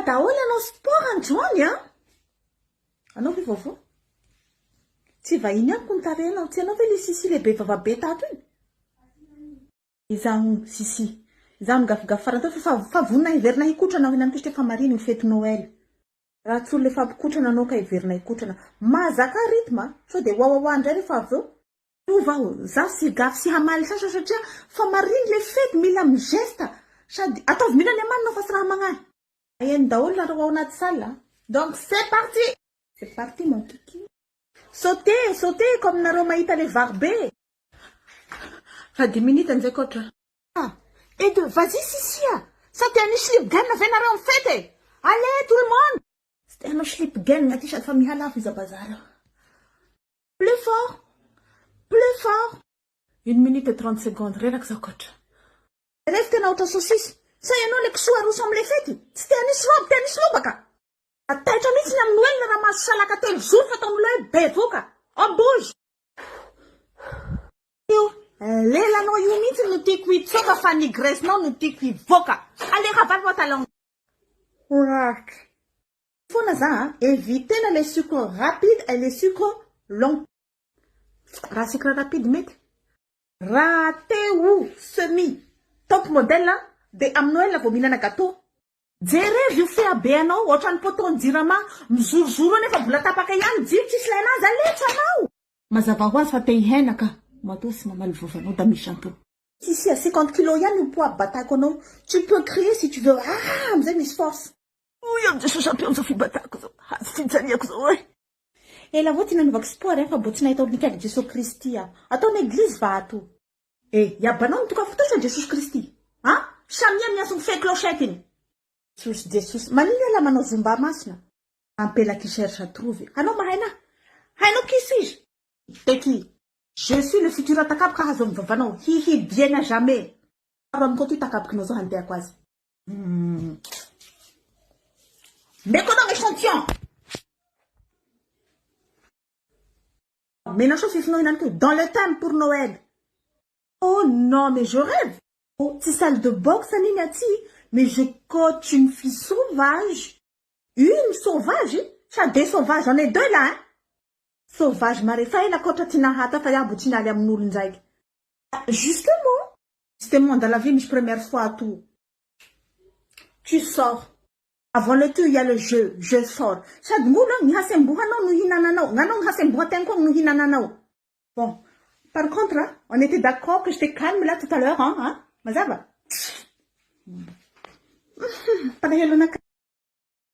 daholo anao sport androany a. Anao ve vaovao? Tsy vahiny amiko ny tarenao, tsy anao ve le Sisy lehibe vavabe tato iny? Izaho Sisy. Izaho migafigafy farany tao fa vonina hiverina hikotrana ho inany kosa efa mariny ny fety Noël. Raha tsy olona efa mpikotrana anao ka hiverina hikotrana. Mahazaka rythme, sao dia wawawa indray rehefa avy eo. Ova zaho sy gafy sy hamaly sasa satria fa mariny le fety mila migesta. Sady ataovy mila ny amanina fa sy raha magnahy. Aïe daholo nareo ao anaty salle. Donc c'est parti. C'est parti mon kiki. Sautez, sautez comme nareo mahita le varbe. Fa 10 minutes an'izay kotra. Ah, et de vas-y Sisia. Ça t'es un slip gun na nareo amin'ny fety. Allez tout le monde. C'était un slip gun na t-shirt fa mihalafo izy bazar. Plus fort. Plus fort. 1 minute et 30 secondes. Relax za kotra. Rehefa tena otra saucisse. Sa ianao le kisoa aroso am'le fety. Tsy te anisy lobaka. Ataitra mihitsy ny amin'ny Noël raha mahazo salaka telo zoro fa tao amin'ilay bevoka. Embauche. Io, lelanao io mihitsy no tiako hitsoka fa ny graissenao no tiako hivoaka. Allez raballe pantalon. Oracle. Fona za, évitez les sucres rapides et les sucres longs. Raha sucre rapide mety. Raté ou semi. Top modèle là, de amin'ny Noël vao mihinana gâteau. Jereo io fea be anao, ohatrany poton jirama, mizorozoro nefa mbola tapaka ihany, jiro tsisy lainazy aletra anao. Mazava ho azy fa te hihenaka. Matoa sy mamaly vovanao da misy anto. Si à 50 kilos ihany ny poids batako anao, tu peux crier si tu veux. Ah, amizay misy force. Oy, am'Jesosy champion zao fibatako zao. Fitsaniako zao oe. Ela vao ty nanovako sport fa mbo tsy nahita nikady Jesosy Kristy a. Ataony église va ato. Yabanao mitoka fototra Jesosy Kristy. Ah, samia miaso fe clochette iny. Jesus, manino ala manao zomba masina. Ampela qui cherche à trouver. Anao mahaina? Hainao qui suis-je? T'es qui? Je suis le futur atakap ka hazo mvavanao. Hihi bien à jamais. Aro amiko ty takapikinao zao handeako azy. Meko dans échantillon. Mais non, chose dans le thème pour Noël. Oh non, mais je rêve. Oh, c'est salle de boxe, Aninati. Mais je coach une fille sauvage. Une sauvage? Ça des sauvages, j'en ai 2 là, hein? Sauvage, Marie-Faye, la coach Tinahata, Faya Boutina, Liam. Justement, dans la vie, je première fois à tout. Tu sors. Avant le tout, il y a le jeu. Je sors. Chaque moulin, il y a bon. Par contre, hein, on était d'accord que j'étais calme là tout à l'heure, hein? Mazaba. Pas